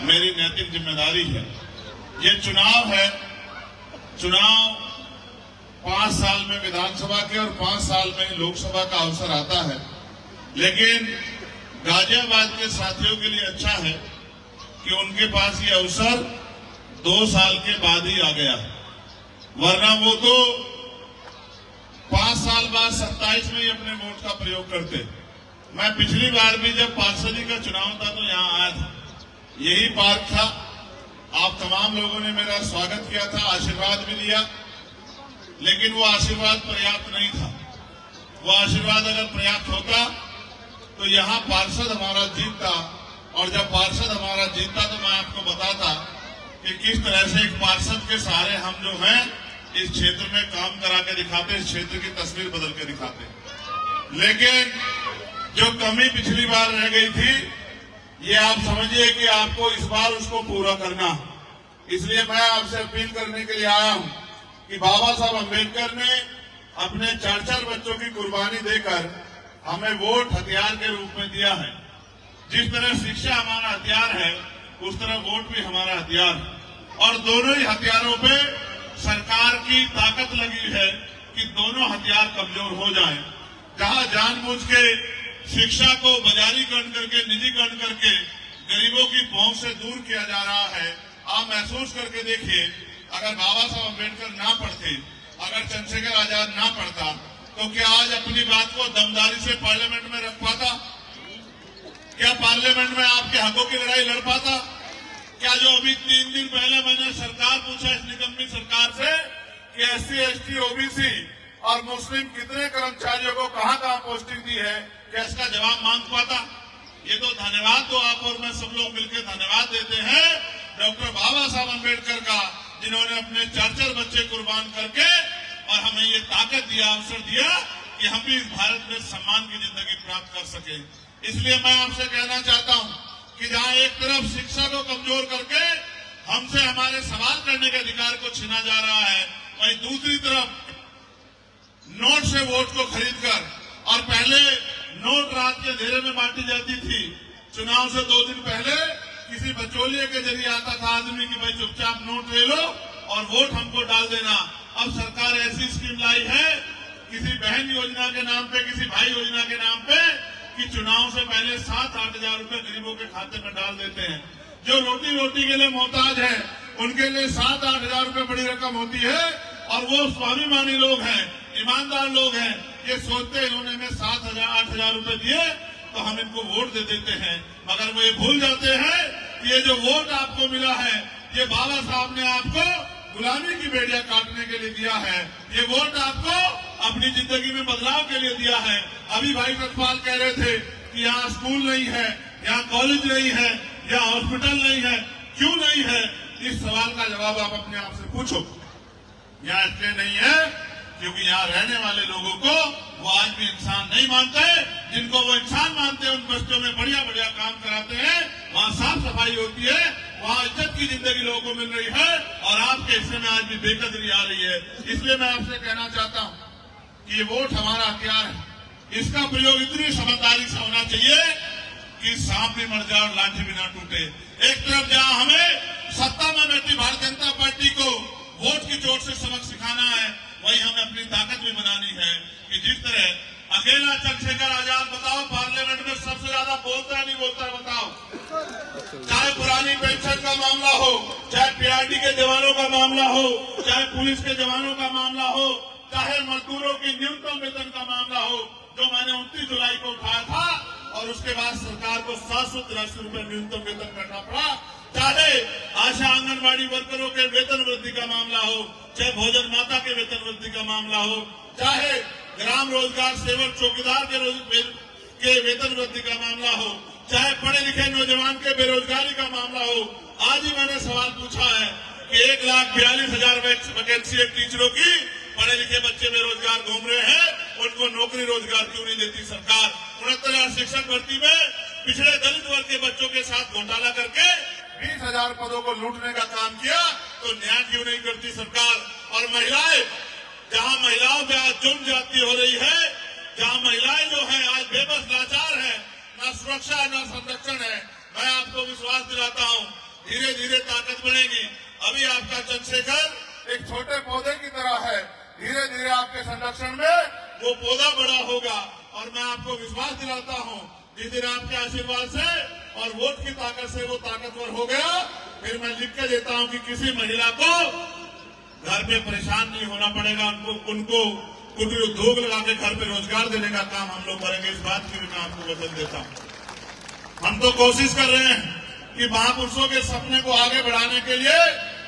मेरी नैतिक जिम्मेदारी है। ये चुनाव है, चुनाव 5 साल में विधानसभा के और 5 साल में लोकसभा का अवसर आता है, लेकिन गाजियाबाद के साथियों के लिए अच्छा है कि उनके पास ये अवसर 2 साल के बाद ही आ गया, वरना वो तो 5 साल बाद 27 में ही अपने वोट का प्रयोग करते। मैं पिछली बार भी जब पार्षदी का चुनाव था तो यहाँ आया था, यही पार्क था। आप तमाम लोगों ने मेरा स्वागत किया था, आशीर्वाद भी दिया, लेकिन वो आशीर्वाद पर्याप्त नहीं था। वो आशीर्वाद अगर पर्याप्त होता तो यहाँ पार्षद हमारा जीतता, और जब पार्षद हमारा जीतता तो मैं आपको बताता कि किस तरह से एक पार्षद के सहारे हम जो हैं इस क्षेत्र में काम करा के दिखाते, इस क्षेत्र की तस्वीर बदल के दिखाते। लेकिन जो कमी पिछली बार रह गई थी, ये आप समझिए कि आपको इस बार उसको पूरा करना। इसलिए मैं आपसे अपील करने के लिए आया हूं कि बाबा साहब अम्बेडकर ने अपने 4-4 बच्चों की कुर्बानी देकर हमें वोट हथियार के रूप में दिया है। जिस तरह शिक्षा हमारा हथियार है, उस तरह वोट भी हमारा हथियार है, और दोनों ही हथियारों पे सरकार की ताकत लगी है कि दोनों हथियार कमजोर हो जाएं। जहां जानबूझ के शिक्षा को बाजारीकरण करके, निजीकरण करके गरीबों की पहुंच से दूर किया जा रहा है, आप महसूस करके देखिए, अगर बाबा साहब अम्बेडकर ना पढ़ते, अगर चंद्रशेखर आजाद ना पढ़ता, तो क्या आज अपनी बात को दमदारी से पार्लियामेंट में रख पाता? क्या पार्लियामेंट में आपके हकों की लड़ाई लड़ पाता? क्या जो अभी 3 दिन पहले मैंने सरकार पूछा इस निकम्मी सरकार से कि SC, ST, OBC और मुस्लिम कितने कर्मचारियों को कहां पोस्टिंग दी है, क्या इसका जवाब मांग पाता? ये तो धन्यवाद तो आप और मैं सब लोग मिलकर धन्यवाद देते हैं डॉक्टर बाबा साहब अम्बेडकर का, जिन्होंने अपने 4-4 बच्चे कुर्बान करके और हमें ये ताकत दिया, अवसर दिया कि हम भी इस भारत में सम्मान की जिंदगी प्राप्त कर सके। इसलिए मैं आपसे कहना चाहता हूं कि जहां एक तरफ शिक्षा को कमजोर करके हमसे हमारे सवाल करने के अधिकार को छीना जा रहा है, वहीं दूसरी तरफ नोट से वोट को खरीदकर, और पहले नोट रात के अंधेरे में बांटी जाती थी, चुनाव से 2 दिन पहले किसी बचौलिए के जरिए आता था आदमी कि भाई चुपचाप नोट ले लो और वोट हमको डाल देना। अब सरकार ऐसी स्कीम लाई है किसी बहन योजना के नाम पे, किसी भाई योजना के नाम पे, कि चुनाव से पहले 7-8 हजार रुपए गरीबों के खाते में डाल देते हैं। जो रोटी के लिए मोहताज है उनके लिए 7-8 हजार रुपए बड़ी रकम होती है, और वो स्वाभिमानी लोग हैं, ईमानदार लोग हैं, ये सोचते हैं इन्होंने हमें 7-8 हजार रुपए दिए तो हम इनको वोट दे देते हैं, मगर वो ये भूल जाते हैं कि ये जो वोट आपको मिला है, ये बाबा साहब ने आपको गुलामी की बेड़ियां काटने के लिए दिया है। ये वोट आपको अपनी जिंदगी में बदलाव के लिए दिया है। अभी भाई सतपाल कह रहे थे कि यहाँ स्कूल नहीं है, यहाँ कॉलेज नहीं है, यहाँ हॉस्पिटल नहीं है। क्यों नहीं है? इस सवाल का जवाब आप अपने आप से पूछो। यहाँ इसलिए नहीं है क्योंकि यहाँ रहने वाले लोगों को वो आज भी इंसान नहीं मानते। जिनको वो इंसान मानते हैं उन बस्तियों में बढ़िया बढ़िया काम कराते हैं, वहाँ साफ सफाई होती है, वहाँ इज्जत की जिंदगी लोगों को मिल रही है, और आपके हिस्से में आज भी बेकदरी आ रही है। इसलिए मैं आपसे कहना चाहता हूँ कि ये वोट हमारा हथियार है, इसका प्रयोग इतनी समझदारी से होना चाहिए कि सांप भी मर जाए और लाठी भी ना टूटे। एक तरफ जहाँ हमें सत्ता में बैठी भारतीय जनता पार्टी को वोट की चोट से सबक सिखाना है, वही हमें अपनी ताकत भी बनानी है कि जिस तरह अकेला चंद्रशेखर आजाद, बताओ पार्लियामेंट में सबसे ज्यादा बोलता है नहीं बोलता है? बताओ। चाहे पुरानी पेंशन का मामला हो, चाहे PRD के जवानों का मामला हो, चाहे पुलिस के जवानों का मामला हो, चाहे मजदूरों की न्यूनतम वेतन का मामला हो, जो मैंने 29 जुलाई को उठाया था और उसके बाद सरकार को 783 रुपए न्यूनतम वेतन करना पड़ा, चाहे आशा आंगनबाड़ी वर्करों के वेतन वृद्धि का मामला हो, चाहे भोजन माता के वेतन वृद्धि का मामला हो, चाहे ग्राम रोजगार सेवक चौकीदार के वेतन वृद्धि का मामला हो, चाहे पढ़े लिखे नौजवान के बेरोजगारी का मामला हो। आज ही मैंने सवाल पूछा है कि 1,42,000 वैकेंसी है टीचरों की, पढ़े लिखे बच्चे बेरोजगार घूम रहे हैं, उनको नौकरी रोजगार क्यों नहीं देती सरकार? 69,000 शिक्षक भर्ती में पिछड़े दलित वर्ग के बच्चों के साथ घोटाला करके 20,000 पदों को लूटने का काम किया, तो न्याय क्यों नहीं करती सरकार? और महिलाएं, जहां महिलाओं पे आज जुर्म ज्यादती हो रही है, जहां महिलाएं जो है आज बेबस लाचार है, न सुरक्षा न संरक्षण है, मैं आपको विश्वास दिलाता हूं धीरे धीरे ताकत बढ़ेगी। अभी आपका चंद्रशेखर एक छोटे पौधे की तरह है, धीरे धीरे आपके संरक्षण में वो पौधा बड़ा होगा। और मैं आपको विश्वास दिलाता हूं, जिस दिन आपके आशीर्वाद से और वोट की ताकत से वो ताकतवर हो गया, फिर मैं लिख के देता हूं कि किसी महिला को घर पे परेशान नहीं होना पड़ेगा। उनको कुटीर उद्योग लगा के घर पे रोजगार देने का काम हम लोग करेंगे। इस बात की भी मैं आपको वचन देता हूं। हम तो कोशिश कर रहे हैं कि महापुरुषों के सपने को आगे बढ़ाने के लिए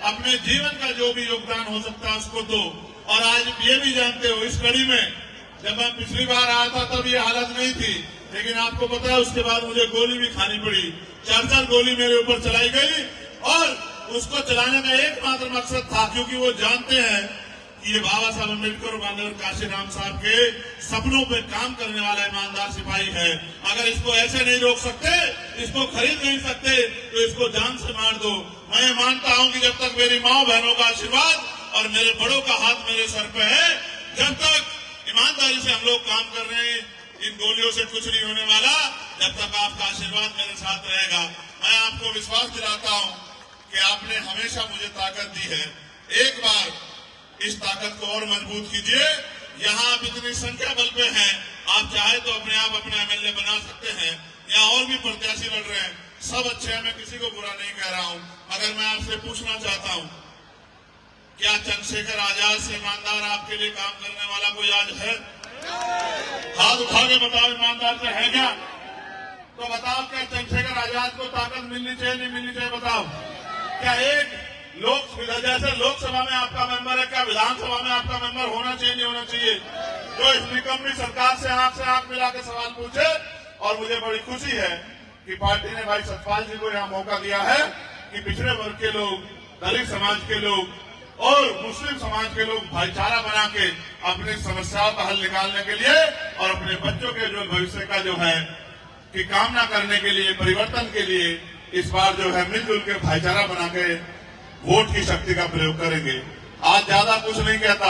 अपने जीवन का जो भी योगदान हो सकता है उसको दो। और आज ये भी जानते हो, इस कड़ी में जब मैं पिछली बार आया था तब ये हालत नहीं थी, लेकिन आपको पता है उसके बाद मुझे गोली भी खानी पड़ी। 4 गोली मेरे ऊपर चलाई गई और उसको चलाने का एकमात्र मकसद था, क्योंकि वो जानते हैं कि ये बाबा साहब अम्बेडकर और माननीय काशीराम साहब के सपनों पे काम करने वाला ईमानदार सिपाही है। अगर इसको ऐसे नहीं रोक सकते, इसको खरीद नहीं सकते, तो इसको जान से मार दो। मैं मानता हूं कि जब तक मेरी माँ बहनों का आशीर्वाद और मेरे बड़ों का हाथ मेरे सर पे है, जब तक ईमानदारी से हम लोग काम कर रहे हैं, इन गोलियों से कुछ नहीं होने वाला। जब तक आपका आशीर्वाद मेरे साथ रहेगा, मैं आपको विश्वास दिलाता हूं कि आपने हमेशा मुझे ताकत दी है। एक बार इस ताकत को और मजबूत कीजिए। यहाँ आप इतनी संख्या बल पे हैं, आप चाहे तो अपने आप अपना एमएलए बना सकते हैं। यहाँ और भी प्रत्याशी लड़ रहे हैं, सब अच्छे हैं, मैं किसी को बुरा नहीं कह रहा हूँ। मगर मैं आपसे पूछना चाहता हूँ, क्या चंद्रशेखर आजाद से ईमानदार आपके लिए काम करने वाला कोई आज है? हाथ उठा के बताओ, ईमानदार से है क्या? तो बताओ, क्या चंद्रशेखर आजाद को ताकत मिलनी चाहिए, नहीं मिलनी चाहिए? बताओ। क्या एक जैसे लोकसभा में आपका मेंबर है, क्या विधानसभा में आपका मेंबर होना चाहिए, नहीं होना चाहिए? जो इस निकम्मी सरकार से आंख मिला के सवाल पूछे। और मुझे बड़ी खुशी है कि पार्टी ने भाई सतपाल जी को यहाँ मौका दिया है कि पिछड़े वर्ग के लोग, दलित समाज के लोग और मुस्लिम समाज के लोग भाईचारा बना के अपनी समस्याओं का हल निकालने के लिए और अपने बच्चों के जो भविष्य का जो है की कामना करने के लिए, परिवर्तन के लिए इस बार जो है मिलजुल के भाईचारा बना के वोट की शक्ति का प्रयोग करेंगे। आज ज्यादा कुछ नहीं कहता,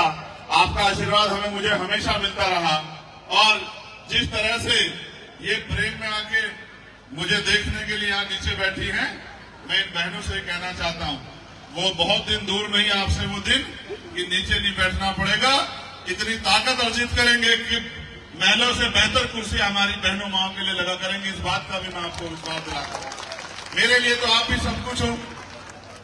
आपका आशीर्वाद मुझे हमेशा मिलता रहा। और जिस तरह से ये प्रेम में आके मुझे देखने के लिए यहाँ नीचे बैठी हैं, मैं इन बहनों से कहना चाहता हूँ, वो बहुत दिन दूर नहीं, आपसे वो दिन कि नीचे नहीं बैठना पड़ेगा। इतनी ताकत अर्जित करेंगे कि महलों से बेहतर कुर्सी हमारी बहनों माओ के लिए लगा करेंगे। इस बात का भी मैं आपको विश्वास दिलाता हूँ। मेरे लिए तो आप ही सब कुछ हो,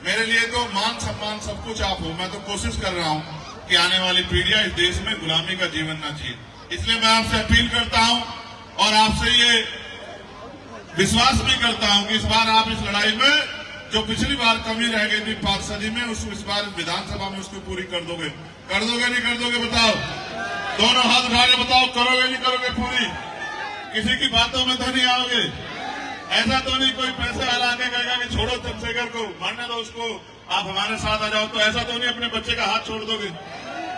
मेरे लिए तो मान सम्मान सब कुछ आप हो। मैं तो कोशिश कर रहा हूँ कि आने वाली पीढ़ियां इस देश में गुलामी का जीवन ना जिए। इसलिए मैं आपसे अपील करता हूँ और आपसे ये विश्वास भी करता हूँ कि इस बार आप इस लड़ाई में जो पिछली बार कमी रह गई थी पार्षदी में, उसको इस बार विधानसभा में उसको पूरी कर दोगे। कर दोगे नहीं कर दोगे? बताओ, दोनों हाथ उठा के बताओ, करोगे नहीं करोगे पूरी? किसी की बातों में तो नहीं आओगे? ऐसा तो नहीं कोई पैसे वाला आके कहेगा कि छोड़ो चंद्रशेखर को, मारने दो उसको, आप हमारे साथ आ जाओ? तो ऐसा तो नहीं अपने बच्चे का हाथ छोड़ दोगे?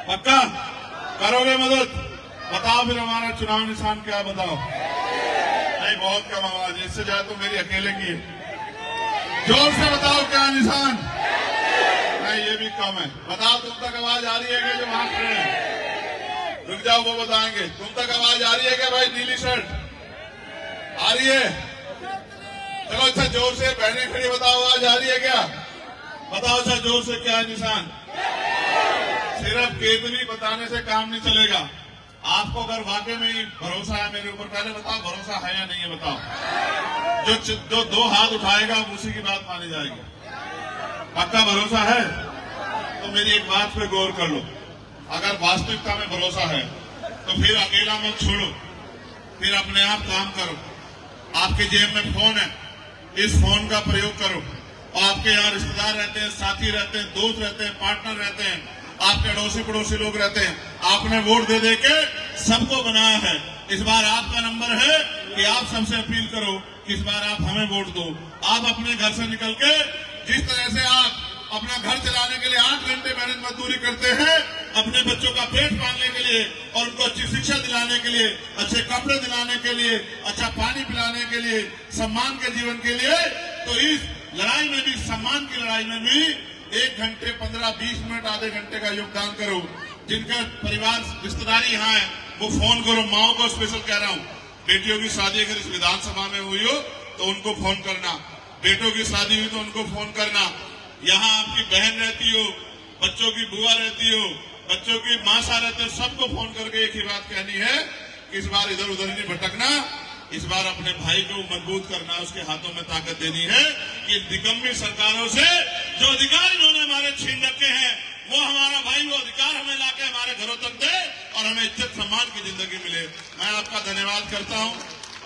पक्का करोगे मदद? बताओ फिर हमारा चुनाव निशान क्या? बताओ। नहीं, बहुत कम आवाज, इससे ज्यादा तो मेरी अकेले की है। जोर से बताओ क्या निशान? नहीं, ये भी कम है। बताओ, तुम तक आवाज आ रही है क्या? जो वहां खड़े हैं, रुक जाओ, वो बताएंगे। तुम तक आवाज आ रही है क्या भाई? नीली शर्ट आ रही है? चलो अच्छा, जोर से बहने खड़ी, बताओ आवाज आ रही है क्या? बताओ अच्छा जोर से, क्या है निशान? सिर्फ केतली बताने से काम नहीं चलेगा। आपको अगर वाकई में ही भरोसा है मेरे ऊपर, पहले बताओ भरोसा है या नहीं है? बताओ। जो 2 हाथ उठाएगा उसी की बात मानी जाएगी। पक्का भरोसा है? तो मेरी एक बात पे गौर कर लो, अगर वास्तविकता में भरोसा है तो फिर अकेला मत छोड़ो, फिर अपने आप काम करो। आपके जेब में फोन है, इस फोन का प्रयोग करो। आपके यहाँ रिश्तेदार रहते हैं, साथी रहते हैं, दोस्त रहते हैं, पार्टनर रहते हैं, आपके अड़ोसी पड़ोसी लोग रहते हैं। आपने वोट दे दे के सबको बनाया है। इस बार आपका नंबर है कि आप सबसे अपील करो कि इस बार आप हमें वोट दो। आप अपने घर से निकल के जिस तरह से आप अपना घर चलाने के लिए 8 घंटे मेहनत मजदूरी करते हैं, अपने बच्चों का पेट पालने के लिए और उनको अच्छी शिक्षा दिलाने के लिए, अच्छे कपड़े दिलाने के लिए, अच्छा पानी पिलाने के लिए, सम्मान के जीवन के लिए, तो इस लड़ाई में भी, सम्मान की लड़ाई में भी 1 घंटे 15-20 मिनट, आधे घंटे का योगदान करो। जिनका परिवार रिश्तेदारी यहाँ है वो फोन करो। माओ को स्पेशल कह रहा हूँ, बेटियों की शादी अगर इस विधानसभा में हुई हो तो उनको फोन करना। बेटों की शादी हुई तो उनको फोन करना, यहाँ आपकी बहन रहती हो, बच्चों की बुआ रहती हो, बच्चों की मासा रहते हो, सबको फोन करके एक ही बात कहनी है कि इस बार इधर उधर नहीं भटकना, इस बार अपने भाई को मजबूत करना, उसके हाथों में ताकत देनी है कि निकम्मी सरकारों से जो अधिकार इन्होंने हमारे छीन रखे हैं, वो हमारा भाई वो अधिकार हमें लाके हमारे घरों तक दे और हमें इज्जत सम्मान की जिंदगी मिले। मैं आपका धन्यवाद करता हूं।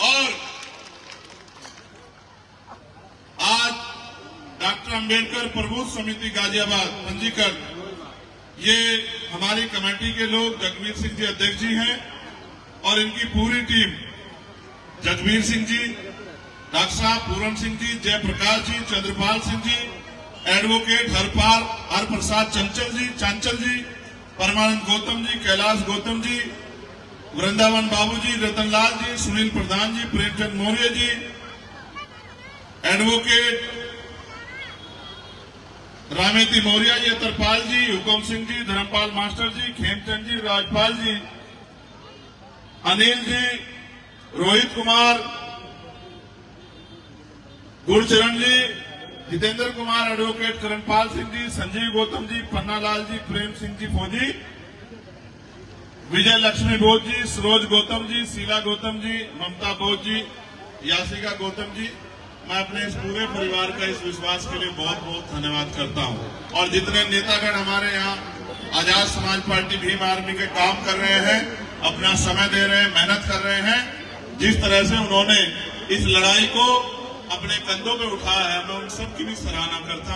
और आज डॉक्टर अंबेडकर प्रबुद्ध समिति गाजियाबाद पंजीकरण, ये हमारी कमेटी के लोग जगवीर सिंह जी अध्यक्ष जी हैं और इनकी पूरी टीम, जगवीर सिंह जी, डॉक्टर साहब पूरन सिंह जी, जयप्रकाश जी, चंद्रपाल सिंह जी, एडवोकेट हर प्रसाद चांचल जी, परमानंद गौतम जी, कैलाश गौतम जी, वृंदावन बाबू जी, रतनलाल जी, सुनील प्रधान जी, प्रेमचंद मौर्य जी, एडवोकेट रामेती मौर्य जी, अतरपाल जी, हुकुम सिंह जी, धर्मपाल मास्टर जी, खेमचंद जी, राजपाल जी, अनिल जी, रोहित कुमार, गुरचरण जी, जितेंद्र कुमार, एडवोकेट करणपाल सिंह जी, संजीव गौतम जी, पन्नालाल जी, प्रेम सिंह जी फौजी, विजय लक्ष्मी बोध जी, सरोज गौतम जी, शीला गौतम जी, ममता बोध जी, यासिका गौतम जी, मैं अपने इस पूरे परिवार का इस विश्वास के लिए बहुत बहुत धन्यवाद करता हूं। और जितने नेतागण हमारे यहाँ आजाद समाज पार्टी भीम आर्मी के काम कर रहे हैं, अपना समय दे रहे हैं, मेहनत कर रहे हैं, जिस तरह से उन्होंने इस लड़ाई को अपने कंधों पे उठाया है, मैं उन सब की भी सराहना करता हूं।